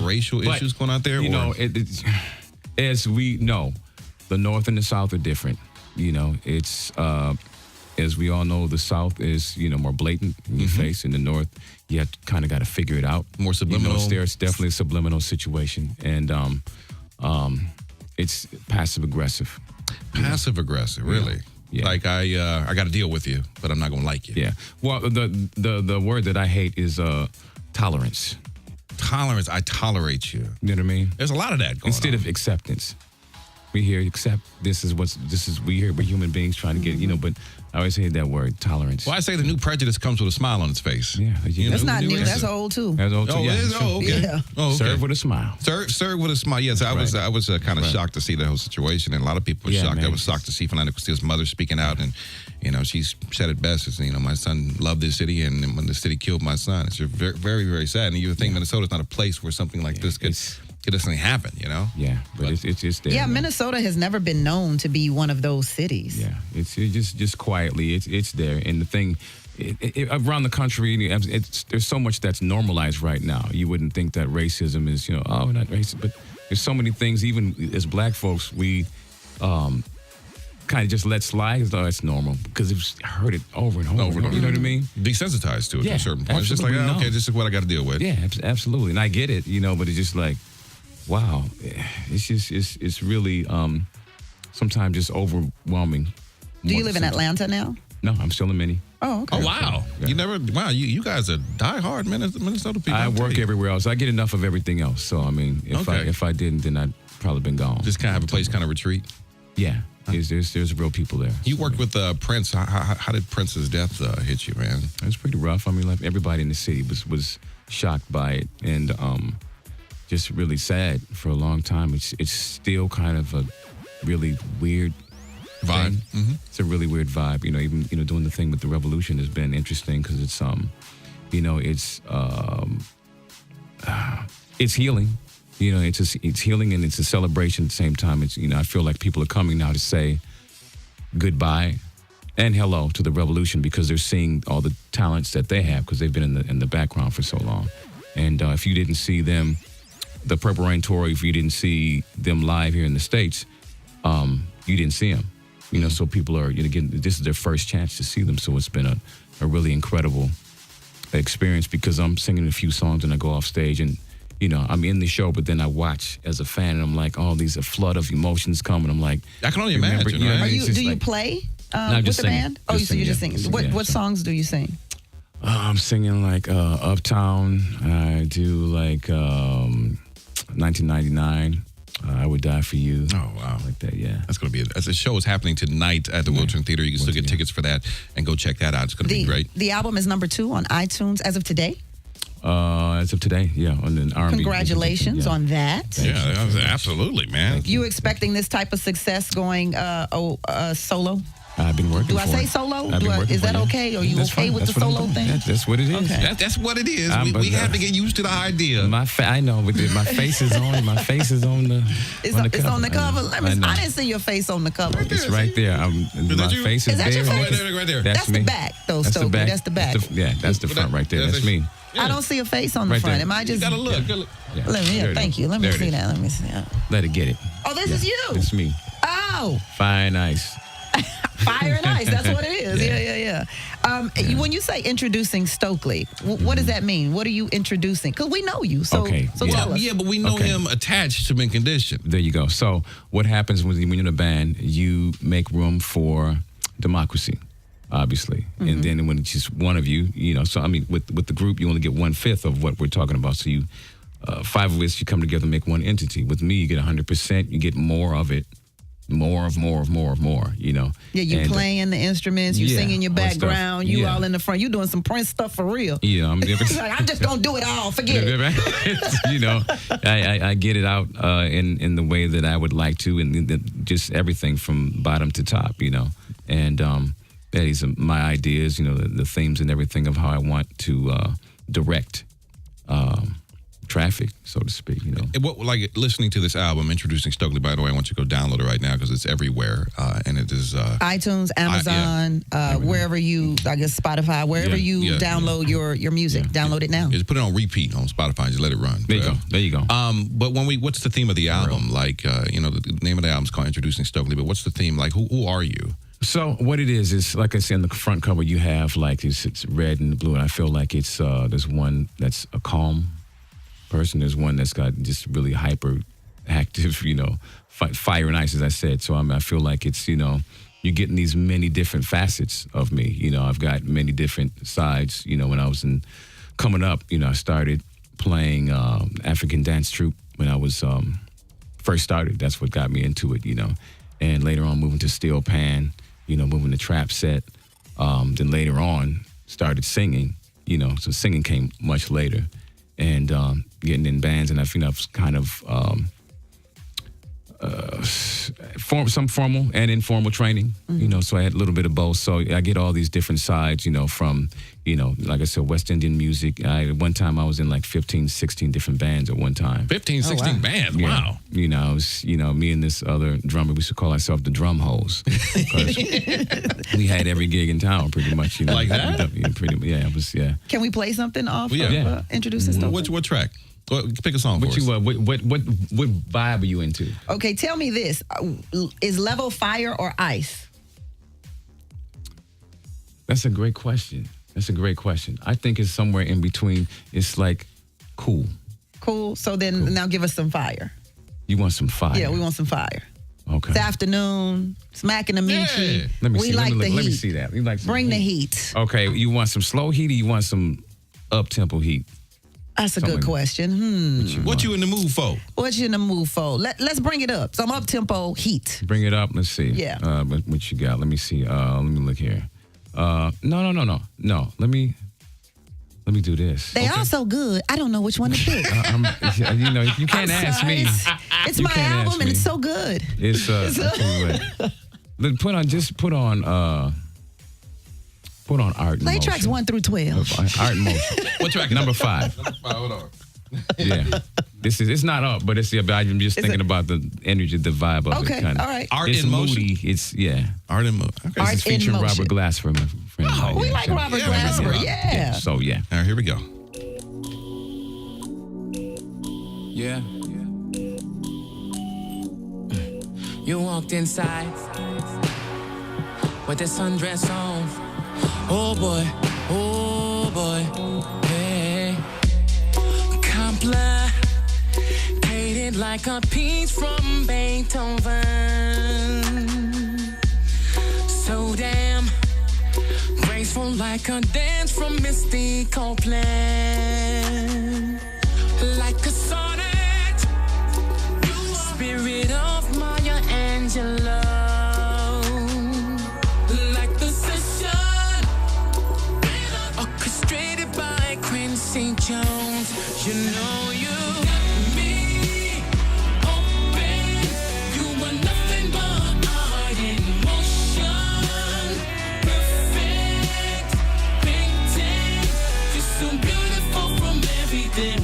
racial issues going out there? You know, as we know, the North and the South are different. You know, it's as we all know, the South is more blatant in your face. In the North, you have kind of got to figure it out. More subliminal. There's definitely a subliminal situation, and it's passive aggressive. Passive aggressive, really. Yeah. Like I got to deal with you, but I'm not going to like you. Yeah. Well, the word that I hate is tolerance. Tolerance. I tolerate you. You know what I mean? There's a lot of that going on. Instead of acceptance. We here accept we're human beings trying to get, but I always hate that word, tolerance. Well, I say the new prejudice comes with a smile on its face. Yeah. That's not new. That's old too. That's old too. Oh, yeah, it is? Oh, okay. Yeah. Oh, okay. Serve with a smile. Serve with a smile. Yes, I was kind of shocked to see the whole situation, and a lot of people were shocked. Man. I was shocked to see Philando Castile's mother speaking out, and she said it best. As, my son loved this city, and when the city killed my son, it's very, very, very sad. And you would think Minnesota's not a place where something like this could definitely happen, Yeah, but it's there. Yeah, Minnesota has never been known to be one of those cities. Yeah, it's just quietly, it's there. And the thing, around the country, there's so much that's normalized right now. You wouldn't think that racism is, we're not racist, but there's so many things. Even as black folks, we kind of just let slide as though it's normal because we've heard it over and over. You know what I mean? Desensitized to it to a certain point. It's just like, no. okay, this is what I got to deal with. Yeah, absolutely. And I get it, but it's just like, wow, it's really sometimes just overwhelming. Do you live in Atlanta now? No, I'm still in Minnie. Oh, okay. Oh, wow. Yeah. You guys are diehard Minnesota people. I work everywhere else. I get enough of everything else. So, I mean, if I didn't, then I'd probably been gone. Just kind of have a place kind of retreat? Yeah. There's real people there. You worked with Prince. How did Prince's death hit you, man? It was pretty rough. I mean, like everybody in the city was shocked by it. And just really sad for a long time. It's still kind of a really weird vibe. Mm-hmm. It's a really weird vibe. Even doing the thing with the revolution has been interesting because it's it's healing. It's healing and it's a celebration at the same time. It's I feel like people are coming now to say goodbye and hello to the revolution because they're seeing all the talents that they have because they've been in the background for so long. And if you didn't see them. The Purple Rain tour, if you didn't see them live here in the States, you didn't see them. So people are, again, this is their first chance to see them. So it's been a really incredible experience because I'm singing a few songs and I go off stage and, I'm in the show, but then I watch as a fan and I'm like, a flood of emotions come and I'm like. I can only imagine. Right? Do you play with the band? Oh, so you're just singing. What songs do you sing? I'm singing like Uptown. I do like 1999. I Would Die for You. Oh, wow. Like that, yeah. That's going to be it. As the show is happening tonight at the Wiltern Theater, you can still get tickets for that and go check that out. It's going to be great. The album is number 2 on iTunes as of today? As of today, yeah. On the R&B. Congratulations on that. Absolutely, man. You expecting this type of success going solo? I've been working. Do I say solo? Is that okay? Are you okay with the solo thing? That's what it is. Okay. That's what it is. We have to get used to the idea. I know, but my face is on. My face is on the. It's on the cover. I didn't see your face on the cover. It's right there. My face is that there. Your face? Right there. That's the back, though. That's the back. That's the back. That's the front right there. That's me. I don't see a face on the right front. there. Am I just? You gotta look. Yeah. Thank you. Let me see that. Let me see that. Let it get it. Oh, this is you. It's me. Oh. Fire and ice. Fire and ice. That's what it is. Yeah. When you say introducing Stokley, what does that mean? What are you introducing? Because we know you. So tell us. Yeah, but we know him attached to Mint Condition. There you go. So what happens when you're in a band, you make room for democracy, obviously. Mm-hmm. And then when it's just one of you, so I mean, with the group, you only get 1/5 of what we're talking about. So you, 5 of us, you come together and make one entity. With me, you get 100%. You get more of it. More, Yeah, you playing the instruments, you sing in your background, you all in the front. You doing some Prince stuff for real. Yeah, I'm just going to do it all. Forget it. I get it out in the way that I would like to and just everything from bottom to top, And that is my ideas, the themes and everything of how I want to direct traffic, so to speak, you know. What, like listening to this album, Introducing Stokley, by the way, I want you to go download it right now because it's everywhere. And it is... iTunes, Amazon, wherever you, I guess Spotify, wherever you download your music, download it now. Just put it on repeat on Spotify and just let it run. There you go. But what's the theme of the album? Like, the name of the album is called Introducing Stokley, but what's the theme? Like, who are you? So what it is like I said, in the front cover, you have like it's red and blue, and I feel like it's there's one that's a calm person. There's one that's got just really hyper active, fire and ice, as I said. So I feel like it's, you're getting these many different facets of me. I've got many different sides. When I was coming up, I started playing African dance troupe when I was first started. That's what got me into it, And later on, moving to steel pan, moving to trap set. Then later on, started singing, so singing came much later. And getting in bands, and I think I've kind of some formal and informal training, so I had a little bit of both. So I get all these different sides, from, like I said, West Indian music. At one time I was in like 15, 16 different bands at one time. 15, 16 bands, wow. I was, me and this other drummer, we used to call ourselves the drum hoes. Because we had every gig in town pretty much, Like that? It was. Can we play something off of Introducing Stokley? What track? Pick a song for us. What vibe are you into? Okay, tell me this. Is Level fire or ice? That's a great question. I think it's somewhere in between. It's like cool. Cool. So then now give us some fire. You want some fire? Yeah, we want some fire. Okay. It's afternoon. Smacking the Michi. Let me see. Like the heat. Let me see that. You like some Bring heat. the heat. Okay. You want some slow heat or you want some up-tempo heat? That's a good question. What you in the mood for? What you in the mood for? Let's bring it up. Some up-tempo heat. Bring it up. Let's see. Yeah. What you got? Let me see. Let me look here. No. Let me do this. They are so good. I don't know which one to pick. You can't ask me. It's my album and it's so good. It's put on Art and Play Motion. tracks 1 through 12. Art and Motion. What track? Number 5. Hold on. Yeah. It's not up, but I'm just thinking about the energy, the vibe of it. Okay, all right. Art it's in moody. Motion? It's, Art in Motion. Okay. Art This is featuring in Motion. Robert Glasper, my friend. Oh, we like Robert Glasper, yeah. So, yeah. All right, here we go. Yeah. You walked inside with this sundress on. Oh boy, hey. Complicated like a piece from Beethoven. So damn graceful like a dance from Misty Copeland. Like a sonnet, spirit of Maya Angelou. Like the session, orchestrated by Quincy Jones. You know you got me open. You were nothing but art in motion. Perfect, big day. You're so beautiful from everything.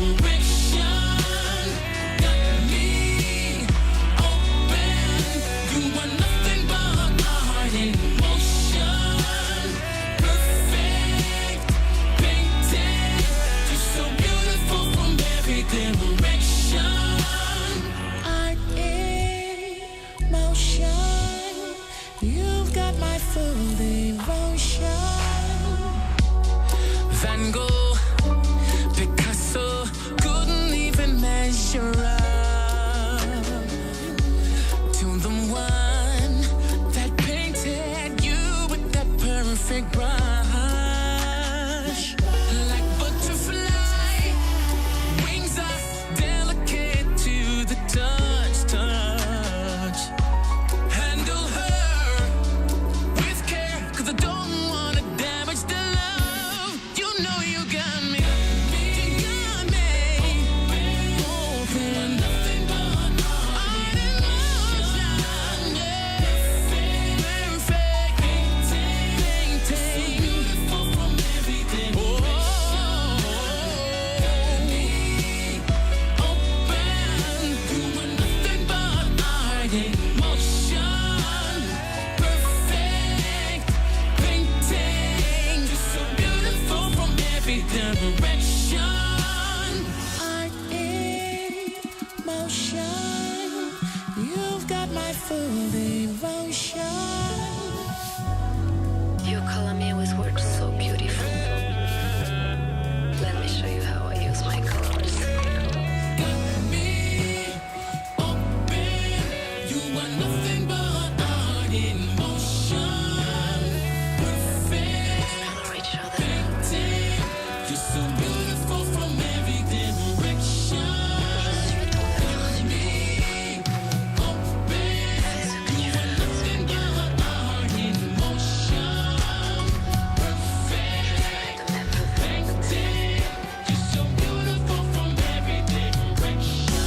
ocean. You've got my full devotion. You color me with words so beautiful. Let me show you how I use my colors. Got me open. You are nothing but art in motion. Perfect. Color each other. Painting. You're so beautiful from every direction. Got me open. You are nothing but art in motion. Perfect. Painting. You're so beautiful from every direction.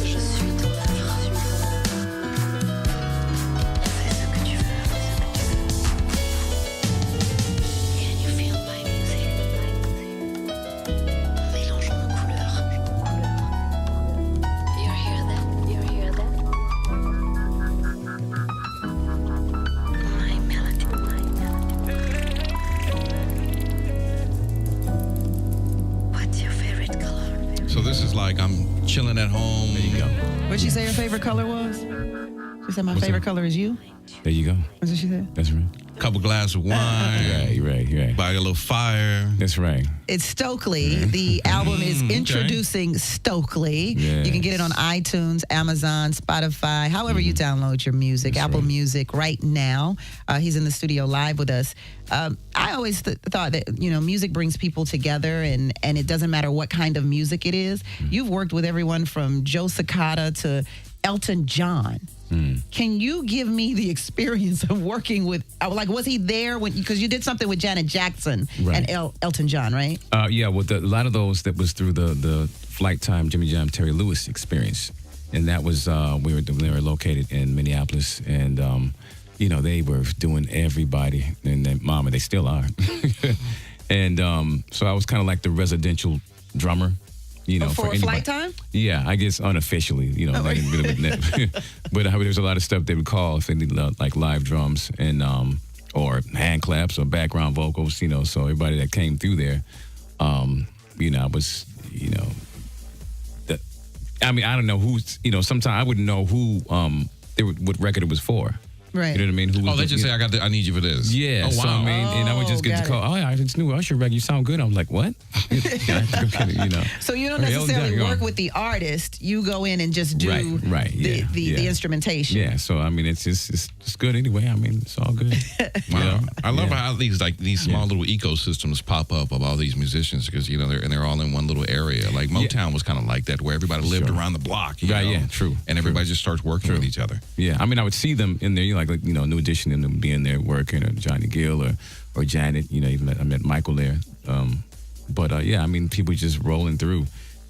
Je suis ton œuvre. Fais ce que tu veux. Can you feel my music? Mélangeons nos couleurs. You hear that? You hear that? My melody. What's your favorite color? So this is like I'm chilling at home. There you go. What'd she say her favorite color was? She said my favorite color is you. There you go. That's what she said. That's right. Couple glass of wine. Right. Buy a little fire. That's right. It's Stokley. The album is Introducing Stokley. Yes. You can get it on iTunes, Amazon, Spotify, however you download your music, That's Apple right. Music right now. He's in the studio live with us. I always thought that, music brings people together and it doesn't matter what kind of music it is. You've worked with everyone from Joe Cicada to Elton John. Can you give me the experience of working with, was he there because you did something with Janet Jackson Right. and Elton John, right? Yeah, well, a lot of those that was through the Flight Time Jimmy Jam Terry Lewis experience, and that was they were located in Minneapolis, and they were doing everybody, and then Mama, they still are, and so I was kind of like the residential drummer. For anybody. Flight Time? Yeah, I guess unofficially, I didn't really, but there's a lot of stuff they would call if they need like live drums and or hand claps or background vocals, so everybody that came through there, I was, I don't know who's, sometimes I wouldn't know who, what record it was for. Right. You know what I mean? Who Oh, they was just the- say I need you for this. Yeah, Oh, so wow. I mean, and I would just get got the call. Oh, yeah, I just knew Usher record. You sound good. I was like, what? I have to go get it, So you don't Or Elton necessarily John, work with the artist. You go in and just do Right, yeah, the instrumentation. Yeah, so I mean, it's good anyway. I mean, it's all good. Wow. I love Yeah. how these small little ecosystems pop up of all these musicians because they're all in one little area. Like Motown was kind of like that, where everybody lived Sure. around the block. Right, know? yeah, true, And everybody just starts working with each other. Yeah, I mean, I would see them in there, New Edition, and them being there working, or Johnny Gill or Janet. I met Michael there. But yeah, I mean, people just rolling through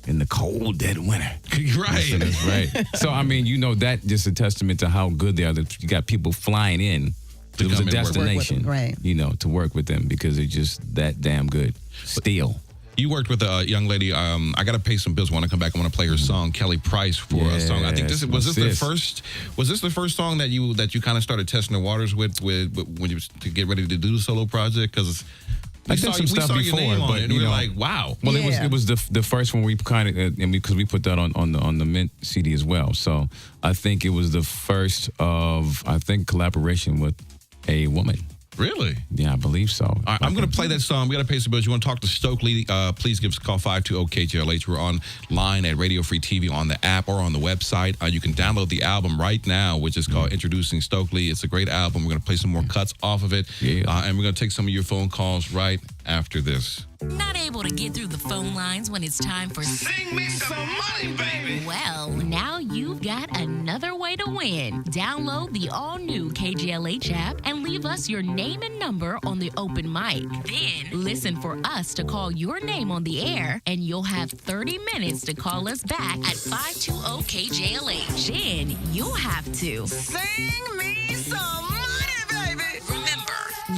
in the cold dead winter. Right. So that's right. So I mean, that just a testament to how good they are. That you got people flying in. To It was a come and work with them. destination, Right. to work with them because they're just that damn good. Still. You worked with a young lady. I got to pay some bills. I want to come back. I want to play her song, Kelly Price, for a song. I think this Yes, was this my the sis. first. Was this the first song that you kind of started testing the waters with when you was to get ready to do the solo project? Because I've done some stuff saw your before, name on but it, and you we were know, like, wow. Well, Yeah. it was the first one we kind of, and because we put that on the Mint CD as well. So I think it was the first of collaboration with a woman. Really? Yeah, I believe so. All right, I'm going to play that song. We got to pay some bills. You want to talk to Stokley? Please give us a call, 520-KJLH. We're online at Radio Free TV on the app or on the website. You can download the album right now, which is called Introducing Stokley. It's a great album. We're going to play some more cuts off of it. Yeah. And we're going to take some of your phone calls right after this. Not able to get through the phone lines when it's time for Sing me some money, baby. Well, now you've got another way to win. Download the all-new KJLH app and leave us your name and number on the open mic. Then listen for us to call your name on the air, and you'll have 30 minutes to call us back at 520-KJLH. Then you'll have to Sing me some money, baby. remember,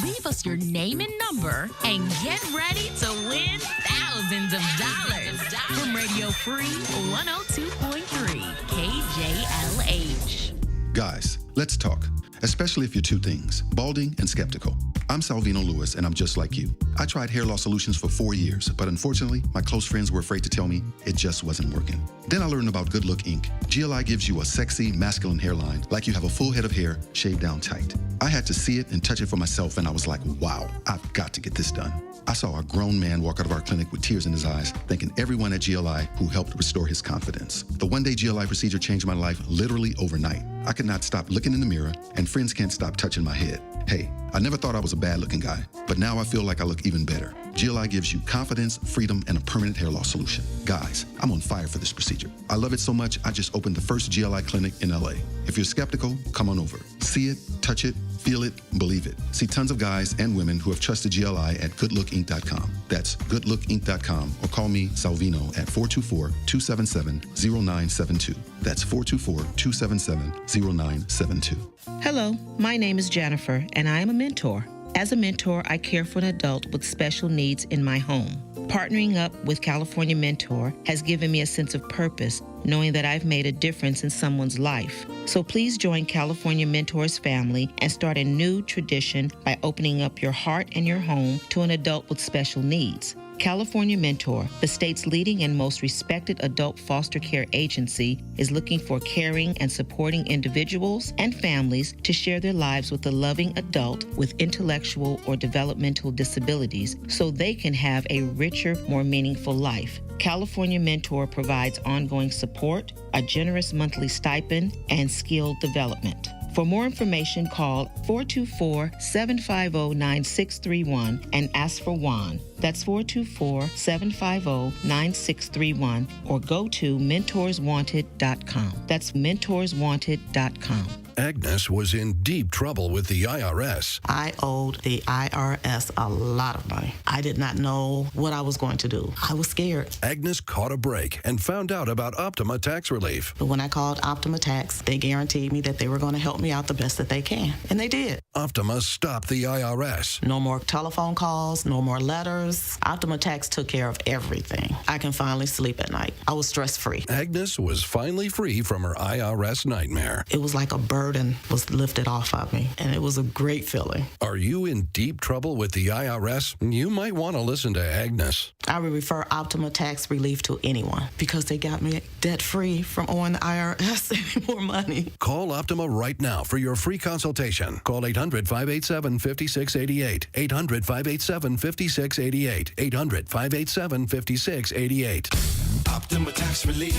leave us your name and number and get ready to win thousands of dollars from Radio Free 102.3 KJLH. Guys, let's talk, especially if you're two things, balding and skeptical. I'm Salvino Lewis, and I'm just like you. I tried hair loss solutions for 4 years, but unfortunately, my close friends were afraid to tell me it just wasn't working. Then I learned about Good Look Inc. GLI gives you a sexy, masculine hairline, like you have a full head of hair shaved down tight. I had to see it and touch it for myself, and I was like, wow, I've got to get this done. I saw a grown man walk out of our clinic with tears in his eyes, thanking everyone at GLI who helped restore his confidence. The one-day GLI procedure changed my life literally overnight. I could not stop looking in the mirror, and friends can't stop touching my head. Hey, I never thought I was a bad-looking guy, but now I feel like I look even better. GLI gives you confidence, freedom, and a permanent hair loss solution. Guys, I'm on fire for this procedure. I love it so much, I just opened the first GLI clinic in LA. If you're skeptical, come on over. See it, touch it, feel it, believe it. See tons of guys and women who have trusted GLI at goodlookinc.com. That's goodlookinc.com, or call me, Salvino, at 424-277-0972. That's 424-277-0972. Hello, my name is Jennifer, and I am a mentor. As a mentor, I care for an adult with special needs in my home. Partnering up with California Mentor has given me a sense of purpose, knowing that I've made a difference in someone's life. So please join California Mentor's family and start a new tradition by opening up your heart and your home to an adult with special needs. California Mentor, the state's leading and most respected adult foster care agency, is looking for caring and supporting individuals and families to share their lives with a loving adult with intellectual or developmental disabilities so they can have a richer, more meaningful life. California Mentor provides ongoing support, a generous monthly stipend, and skill development. For more information, call 424-750-9631 and ask for Juan. That's 424-750-9631, or go to mentorswanted.com. That's mentorswanted.com. Agnes was in deep trouble with the IRS. I owed the IRS a lot of money. I did not know what I was going to do. I was scared. Agnes caught a break and found out about Optima Tax Relief. But when I called Optima Tax, they guaranteed me that they were going to help me out the best that they can. And they did. Optima stopped the IRS. No more telephone calls, no more letters. Optima Tax took care of everything. I can finally sleep at night. I was stress-free. Agnes was finally free from her IRS nightmare. It was like a burden was lifted off of me, and it was a great feeling. Are you in deep trouble with the IRS? You might want to listen to Agnes. I would refer Optima Tax Relief to anyone because they got me debt-free from owing the IRS any more money. Call Optima right now for your free consultation. Call 800-587-5688. 800-587-5688. 800-587-5688. Optima Tax Relief.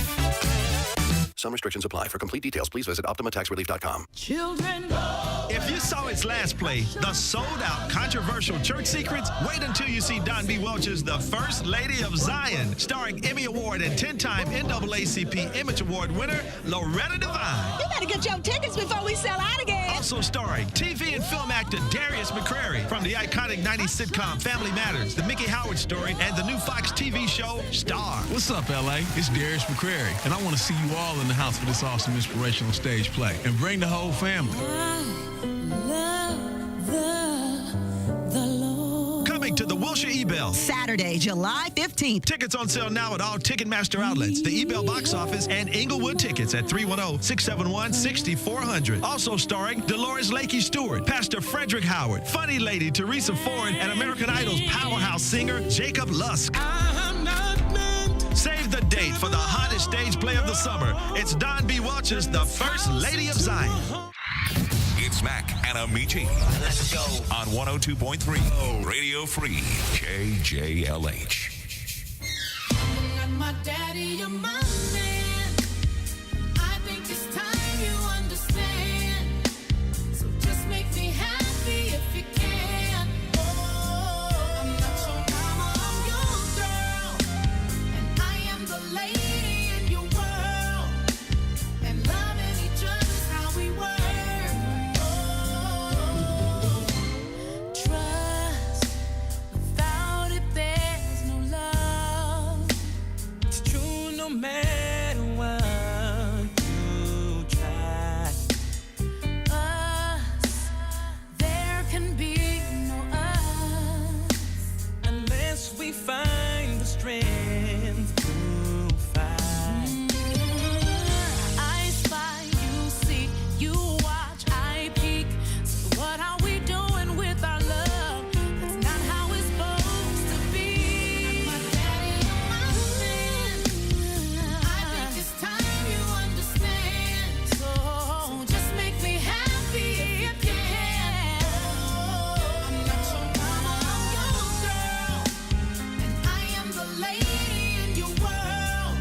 Some restrictions apply. For complete details, please visit OptimaTaxRelief.com. Children. If you saw its last play, the sold-out controversial Church Secrets, wait until you see Don B. Welch's The First Lady of Zion, starring Emmy Award and 10-time NAACP Image Award winner Loretta Devine. You better get your tickets before we sell out again. Also starring TV and film actor Darius McCrary from the iconic 90s sitcom Family Matters, The Mickey Howard Story, and the new Fox TV show Star. What's up, LA? It's Darius McCrary, and I want to see you all in the house for this awesome inspirational stage play. And bring the whole family. Coming to the Wilshire E-Bell Saturday Saturday, July 15th. Tickets on sale now at all Ticketmaster outlets, the Ebell box office, and Inglewood Tickets at 310-671-6400. Also starring Dolores Lakey Stewart, Pastor Frederick Howard, funny lady Teresa Ford, and American Idol's powerhouse singer Jacob Lusk. Save the date for the hottest stage play of the summer. It's Don B. Welch's The First Lady of Zion. It's Mac and Amici. Let's go. On 102.3 Radio Free KJLH. You're not my daddy, you're my man. I think it's time you understand. So just make me happy if you can. Oh, I'm not your mama, I'm your girl. And I am the lady in your world. And loving each other's how we work. Trust, without it there's no love. It's true no matter what you try. Us, there can be no us unless we find the strength to fight. I spy, you see, you watch, I peek. So what are we doing with our love? That's not how it's supposed to be. My daddy, you're my man. I think it's time you understand. So just make me happy if you can. I'm not your mama, I'm your girl. And I am the lady in your world.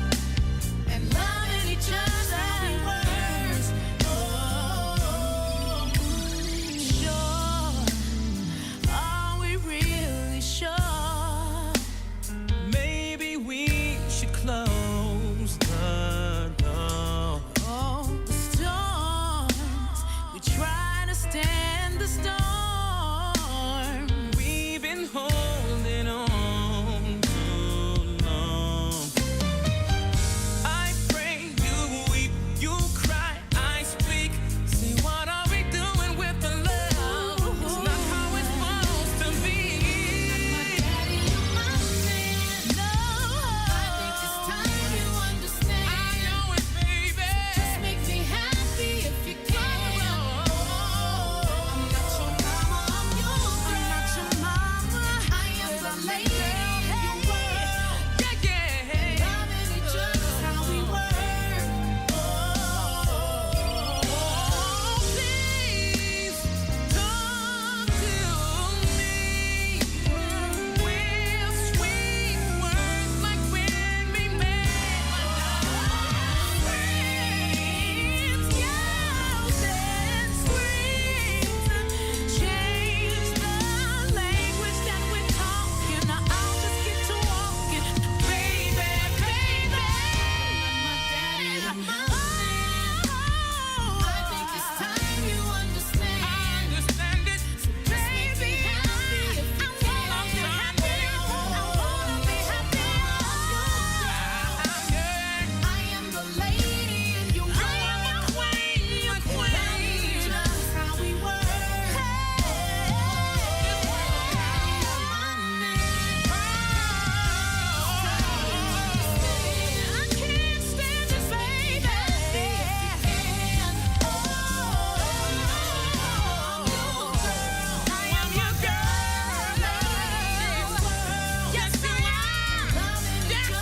And loving each other works. Sure. Are we really sure? Maybe we should close the door. Oh, the storms. We try to stand the storm. We've been holding on too long. I pray, you weep, you cry, I speak. See, what are we doing with the love? It's not how it's supposed to be. My daddy, you're my man. No, I think it's time you understand. I know it, baby. Just make me happy if you can. I'm not your mama, I'm your girl. I'm not your mama. I am the lady in your world. Yeah, yeah. Loving each other's how we work. Please talk to me with sweet words like when we met. Friends, yells and screams. Change the language that we're talking. I'll just get to walking, baby, baby. My daddy, I'm my man. I think it's time you understand. I understand it. So just make me happy if you can. I wanna be happy. I am the lady in your world. I am a queen, a queen. That's how we work. I can't stand this, baby. I am your girl. Yes, you are. Yes, you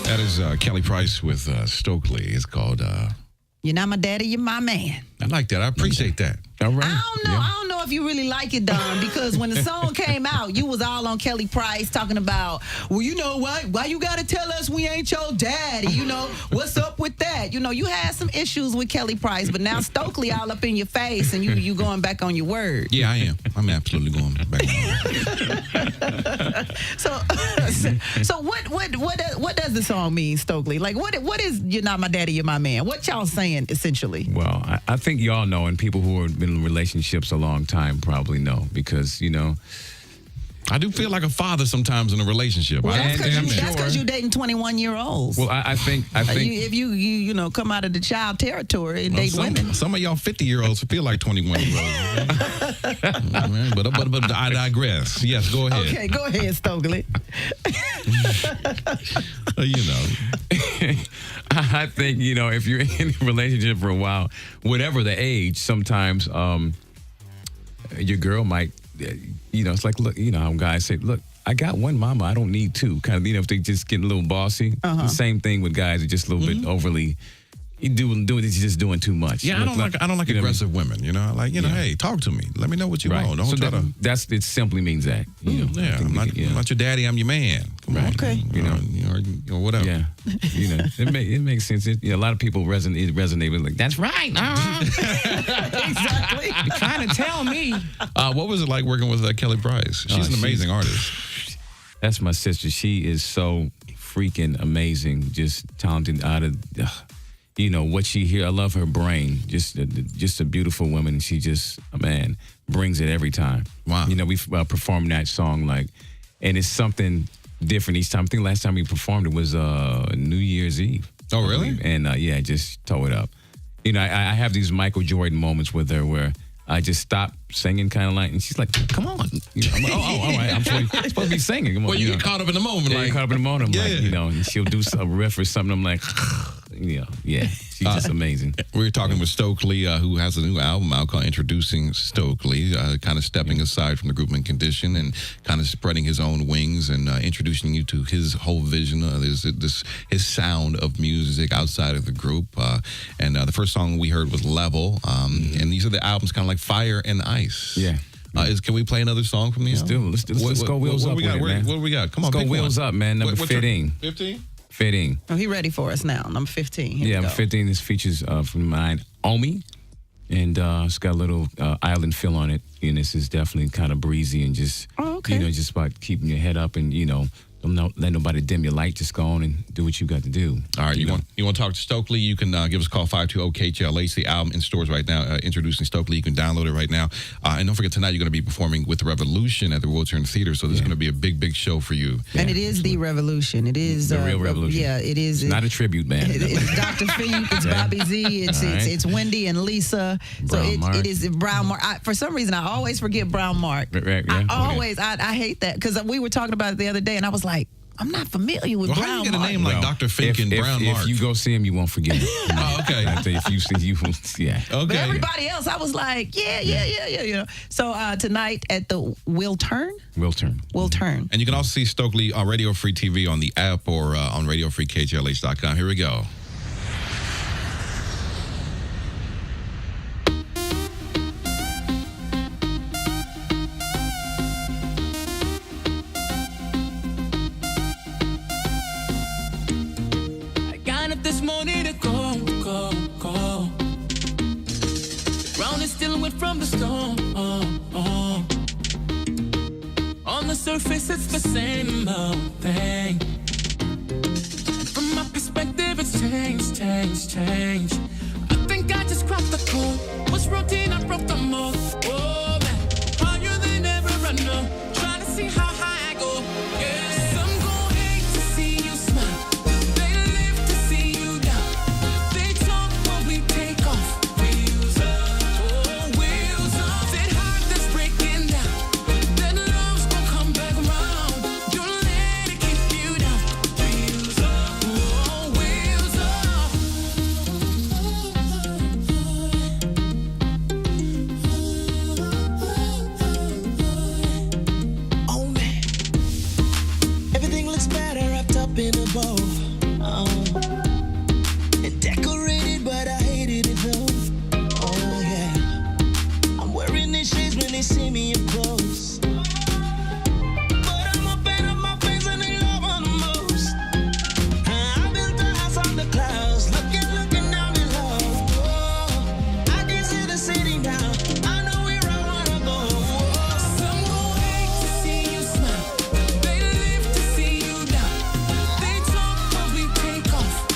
That is Kelly Price with Stokley. It's called, You're not my daddy, you're my man. I like that. I appreciate that. All right. I don't know. I don't know if you really like it, Don, because when the song came out, you was all on Kelly Price talking about, well, you know what? Why you got to tell us we ain't your daddy? You know, what's up with that? You know, you had some issues with Kelly Price, but now Stokley all up in your face and you going back on your word. Yeah, I am. I'm absolutely going back on. So what does the song mean, Stokley? Like, what is You're Not My Daddy, You're My Man? What y'all saying, essentially? Well, I think y'all know, and people who have been in relationships a long time probably know because, I do feel like a father sometimes in a relationship. Well, I that's because you're dating 21-year-olds. Well, I think if you come out of the child territory and date women. Some of y'all 50-year-olds feel like 21-year-olds. but I digress. Yes, go ahead. Okay, go ahead, Stokley. I think, if you're in a relationship for a while, whatever the age, sometimes your girl might, it's like, look, how guys say, look, I got one mama, I don't need two. Kind of, if they just get a little bossy. The same thing with guys, are just a little bit overly. You're just doing too much. Yeah, I don't like aggressive women. Hey, talk to me. Let me know what you want. Don't try to. It simply means that. I'm not your daddy. I'm your man. Come on. Okay. Or whatever. Yeah. It makes sense. A lot of people resonate with that's right. Exactly. You're trying to tell me. What was it like working with Kelly Price? She's an amazing artist. That's my sister. She is so freaking amazing. Just talented out of. What she hear. I love her brain. Just a beautiful woman. She just, brings it every time. Wow. We've performed that song and it's something different each time. I think last time we performed it was New Year's Eve. Oh, really? And just tore it up. I have these Michael Jordan moments with her where I just stop singing kind of and she's like, come on. I'm like, all right. I'm supposed to be singing. Come on. Well, you get caught up in the moment. Yeah, caught up in the moment. And she'll do a riff or something. I'm like, she's just amazing. We're talking with Stokley, who has a new album out called Introducing Stokley, kind of stepping aside from the group in condition and kind of spreading his own wings and introducing you to his whole vision, his sound of music outside of the group. And the first song we heard was Level. And these are the albums kind of like Fire and Ice. Yeah. Can we play another song from these? Let's go Wheels Up. What do we got? Come on, let's go Wheels Up, man. Number 15. 15? 15. Oh, he ready for us now. Number 15. Here Number 15. This features from mine, Omi. And it's got a little island feel on it. And this is definitely kind of breezy and just, just about keeping your head up and, don't let nobody dim your light. Just go on and do what you got to do. All right, you want to talk to Stokley? You can give us a call, 520-KJLH. The album in stores right now, Introducing Stokley. You can download it right now. And don't forget, tonight you're going to be performing with the Revolution at the World Turn Theater. So this is going to be a big, big show for you. And it is the Revolution. It is the real Revolution. Yeah, it is. It's not a tribute band. It's Dr. Fink. It's Bobby Z. It's Wendy and Lisa. It is Brown Mark. For some reason, I always forget Brown Mark. Right, yeah. I hate that because we were talking about it the other day, and I was like, I'm not familiar with Brown Mark. How do you get a name like Dr. Fink and Brown Mark? If you go see him, you won't forget him. Okay. I think if you see you, yeah. Okay. But everybody else, I was like, yeah. So tonight at the Will Turn. And you can also see Stokley on Radio Free TV on the app or on RadioFreeKJLH.com. Here we go. This morning to go. The ground is still wet from the storm. On the surface, it's the same old thing. From my perspective, it's change. I think I just cracked the code. Was routine, I broke the mold. Oh man, higher than ever I know. Trying to see how high I go. Yeah. Some gon' hate to see you smile. And decorated, but I hated it though. Oh yeah, I'm wearing these shades when they see me up close. But I'm up and up my face and they love on the most. I built a house on the clouds, looking down below. Oh, I can see the city now. I know where I wanna go. Some gon' hate to see you smile. They live to see you down. They talk, but we take off.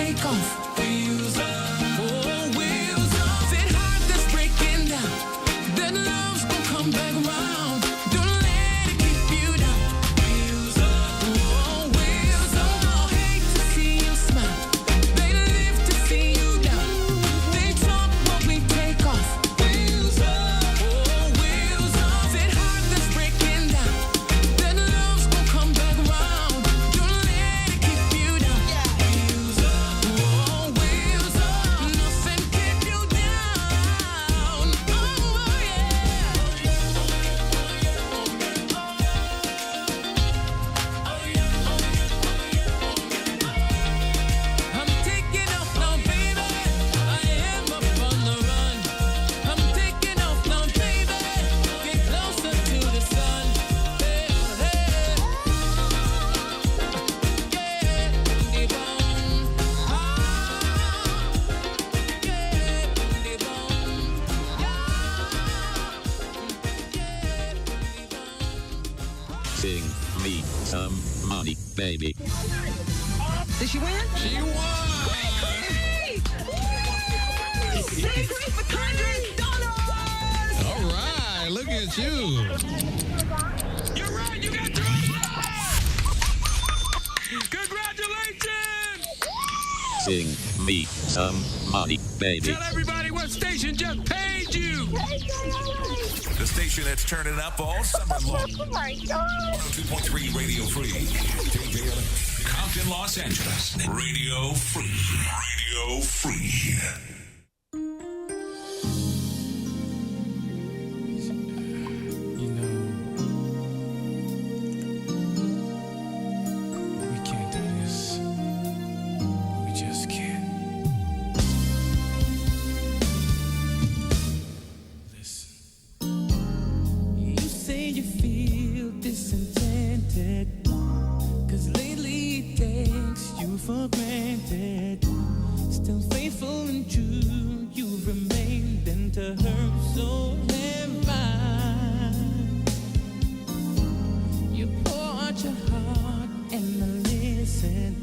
take off. Wheels up, oh, wheels up. Said heart that's breaking down. That love's gonna come back around. Don't let it keep you down. Wheels up, oh, wheels up. Hate to see you smile. They live to see you down. They talk but we take off. Wheels up, oh, wheels up. Said heart that's breaking down. That love's gonna come back around. Don't let it keep you down. Wheels up, oh, wheels up. Nothing keep you down. Oh, yeah. I'm taking off now, baby. I am up on the run. I'm taking off now, baby. Get closer to the sun. Hey, hey. Yeah, booty bone. Yeah, booty bone. Sing me some money, baby. Did she win? She won. $300. All right, look at you. You're right, you got 3. Congratulations! Sing me some money, baby. Tell everybody what station just paid you. The station that's turning up all summer long. Oh my God. 102.3 Radio Free. KJLH. Compton, Los Angeles. Radio Free. Radio Free. You know, we can't do this. We just can't. Listen. You say you feel disenchanted, 'cause lately it takes you for granted. Still faithful and true, you remained, and to her so have I. You pour out your heart and I listen,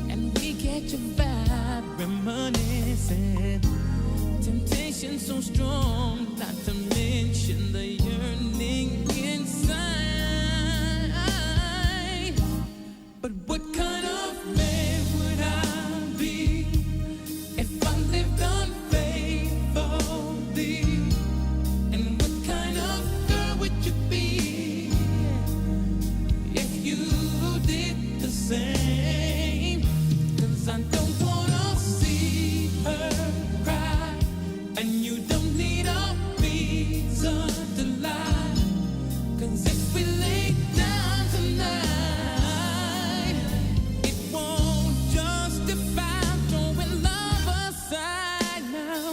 and we get your vibe reminiscing. Temptation so strong, not to mention the yearning inside. But what kind of man would I be if I lived unfaithfully? And what kind of girl would you be if you did the same? 'Cause I don't wanna see her cry, and you don't need a reason to lie. 'Cause if we lay down tonight, it won't justify throwing love aside. Now,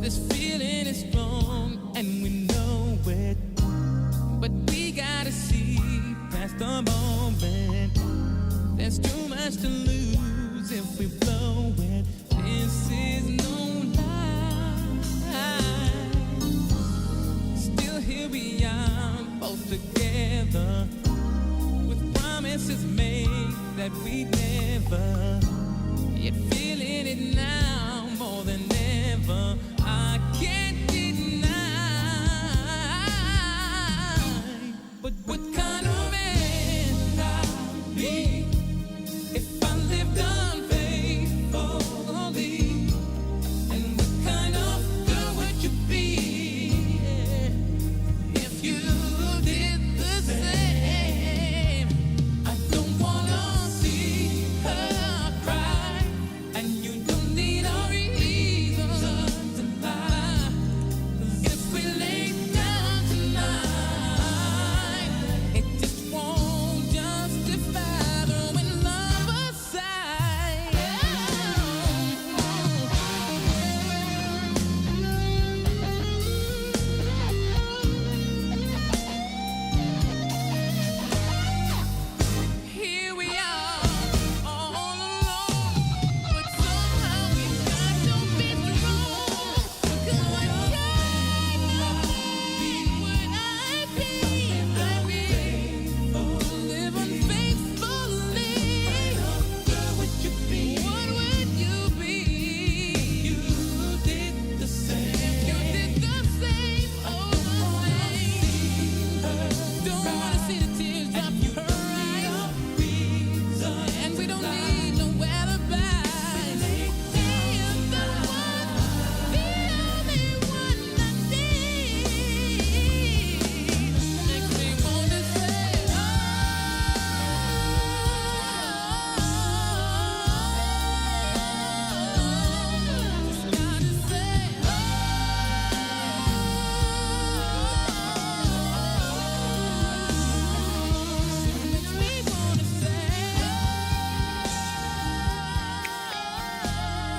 this feeling is strong and we know it, but we gotta see past the moment. There's too much to lose if we blow it. This is no lie. Still here we are, both together, with promises made that we never. Yet feeling it now more than ever. I can't deny. But what kind of man I'd be if I lived unfaithfully? And what kind of girl would you be if you did the same? I don't wanna see her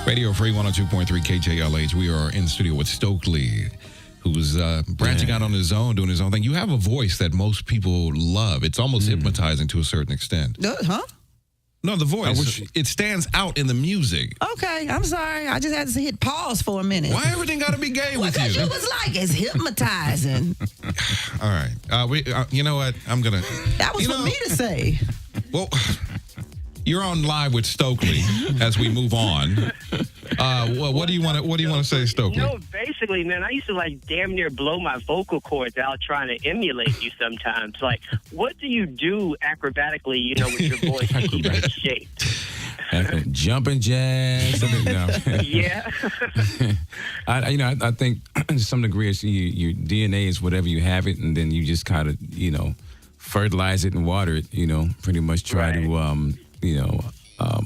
Radio Free 102.3 KJLH. We are in the studio with Stokley, who's branching out on his own, doing his own thing. You have a voice that most people love. It's almost hypnotizing to a certain extent. Huh? No, the voice. It stands out in the music. Okay, I'm sorry. I just had to hit pause for a minute. Why everything got to be gay with Because you? you was like, it's hypnotizing. All right. You know what? I'm going to... That was for me to say. Well... You're on live with Stokley as we move on. What do you want to say, Stokley? Basically, man, I used to damn near blow my vocal cords out trying to emulate you sometimes. What do you do acrobatically, with your voice to keep it in shape? Jumping jazz. Yeah. I think to some degree it's your DNA is whatever you have it, and then you just kind of, fertilize it and water it, pretty much try to, do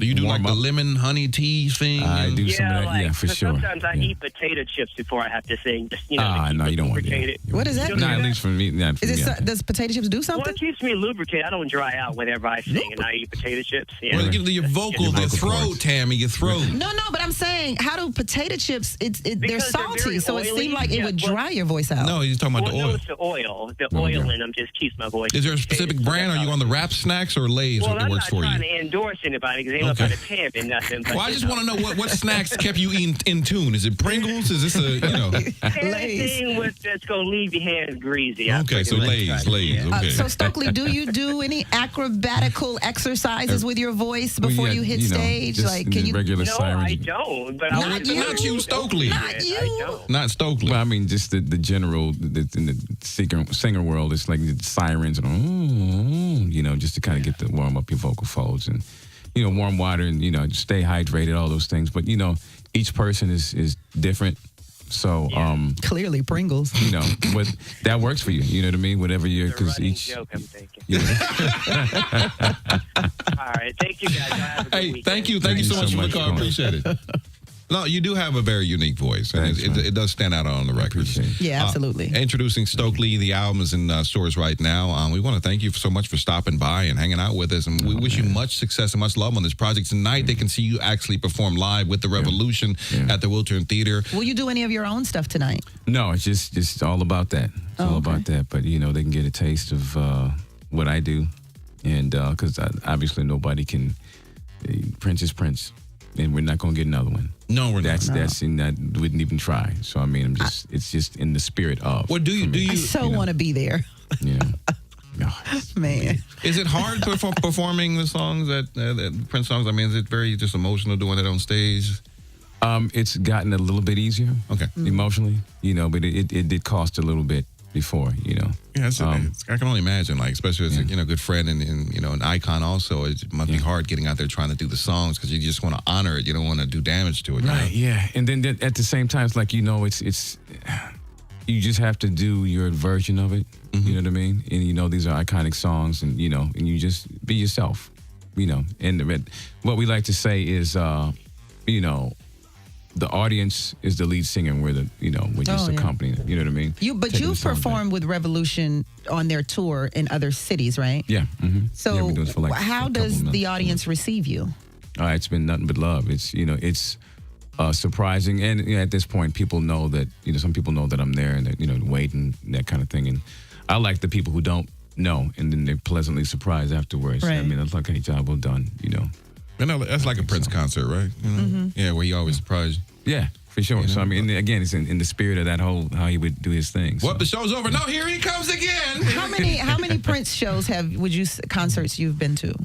you do the lemon honey tea thing? I do some of that, for sure. Sometimes I eat potato chips before I have to sing. Just, no, you don't want to do that. What does that mean? No, at least for me. Does potato chips do something? Well, it keeps me lubricated. I don't dry out whenever I sing and I eat potato chips. Yeah. Well, your vocal, the throat, Tammy, your throat. No, but I'm saying, how do potato chips, they're salty, so it oily. seemed like it would dry your voice out. No, he's talking about the oil. No, it's the oil. The oil in them just keeps my voice. Is there a specific brand? Are you on the Wrap Snacks or Lay's that works for you? I'm not trying to endorse anybody because they don't try to pay me nothing. Well, I just want to know what snacks kept you in tune. Is it Pringles? Is this anything that's going to leave your hands greasy? Okay, so Lay's. Okay. So Stokley, do you do any acrobatical exercises with your voice before you hit stage? Can you No, regular sirens? I don't. But not you, Stokley. Not you. Not Stokley. Well, I mean, just the general in the singer world, it's like the sirens and just to kind of get to warm up your vocal folds and warm water and stay hydrated, all those things. But each person is different. So clearly Pringles. But that works for you. You know what I mean? Whatever because each joke, I'm thinking. All right, thank you guys. Have a good weekend. Thank you so much for the call. Appreciate it. No, you do have a very unique voice, and it does stand out on the records. Yeah, absolutely. Introducing Stokley, the album is in stores right now. We want to thank you so much for stopping by and hanging out with us, and we wish you much success and much love on this project. Tonight, they can see you actually perform live with the Revolution at the Wiltern Theater. Will you do any of your own stuff tonight? No, it's just all about that. It's all about that. But they can get a taste of what I do, and because obviously nobody can. Prince is Prince. And we're not going to get another one. No, we're not. That's and that wouldn't even try. So I mean, it's just in the spirit of. What do you? I so want to be there. Man, is it hard performing the songs that Prince songs? I mean, is it very just emotional doing it on stage? It's gotten a little bit easier. Okay, emotionally, but it did cost a little bit before, Yeah, I can only imagine, especially as a good friend and an icon. Also, it must be hard getting out there trying to do the songs because you just want to honor it. You don't want to do damage to it. Right? Yeah, and then at the same time, it's like it's you just have to do your version of it. Mm-hmm. You know what I mean? And these are iconic songs, and and you just be yourself. And what we like to say is, the audience is the lead singer, and we're just accompanying it. You know what I mean? But you performed with Revolution on their tour in other cities, right? Yeah. Mm-hmm. So how does the audience receive you? It's been nothing but love. It's it's surprising, and at this point, people know that some people know that I'm there and that waiting, that kind of thing. And I like the people who don't know, and then they're pleasantly surprised afterwards. Right. I mean, that's like, hey, job well done. That's like a Prince concert, right? Yeah, where he always surprised you. Yeah, for sure. So I mean, again, it's in the spirit of that whole how he would do his thing. So. Well, the show's over. No, here he comes again. How many Prince shows concerts you've been to?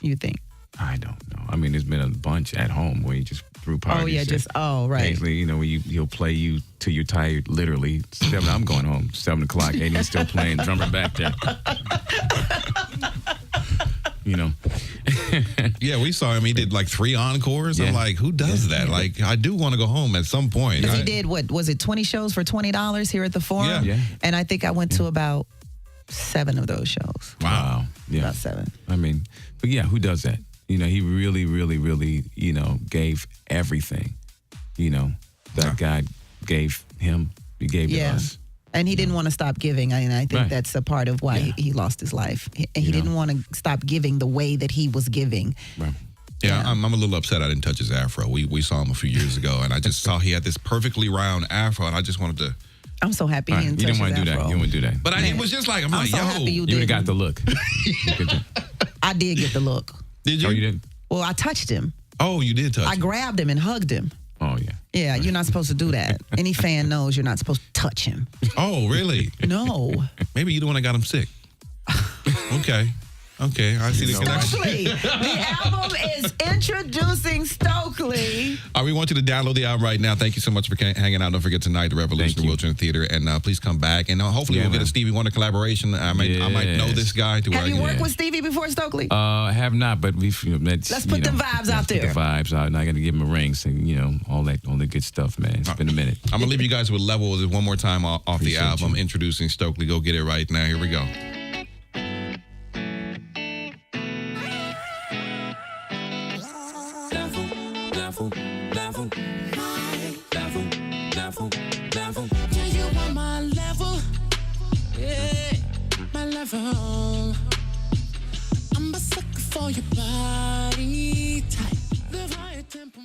You think? I don't know. I mean, there's been a bunch at home where he just threw parties. Oh yeah, right. Occasionally, where he'll play you till you're tired. Literally, 7. I'm going home. 7 o'clock, and he's still playing drummer back there. Yeah, we saw him. He did 3 encores. I'm like, who does that? I do want to go home at some point. He did, what was it, 20 shows for $20 here at the Forum? Yeah. And I think I went to about 7 of those shows. Wow. Yeah. About 7. I mean, but yeah, who does that? He really, really, really, gave everything. That God gave him. He gave to us. And he didn't want to stop giving. And I think that's a part of why he lost his life. He didn't want to stop giving the way that he was giving. Right. Yeah, I'm a little upset I didn't touch his afro. We saw him a few years ago, and I just saw he had this perfectly round afro, and I just wanted to. I'm so happy All he right, didn't you touch didn't want to his do that. afro. You wouldn't do that. But it was just like, I'm like, so yo. happy you You would have didn't. got the look. I did get the look. Did you? Oh, you didn't? Well, I touched him. Oh, you did touch I him. grabbed him and hugged him. Oh, yeah. Yeah, you're not supposed to do that. Any fan knows you're not supposed to touch him. Oh, really? No. Maybe you're the one that got him sick. Okay, I see the connection. Stokely. The album is Introducing Stokley. We want you to download the album right now. Thank you so much for hanging out. Don't forget tonight, the Revolution at Wiltshire Theater, and please come back. And hopefully we'll get a Stevie Wonder collaboration. I might know this guy. Have you worked with Stevie before, Stokley? I have not, but we've met. Let's put them vibes out there. Put the vibes out, and I got to give him a ring. So all the good stuff, man. It's been a minute. I'm gonna leave you guys with Level one more time off the Appreciate album. you. Introducing Stokley. Go get it right now. Here we go. Yeah, you on my level. Yeah, my level. I'm a sucker for your body type. The right tempo.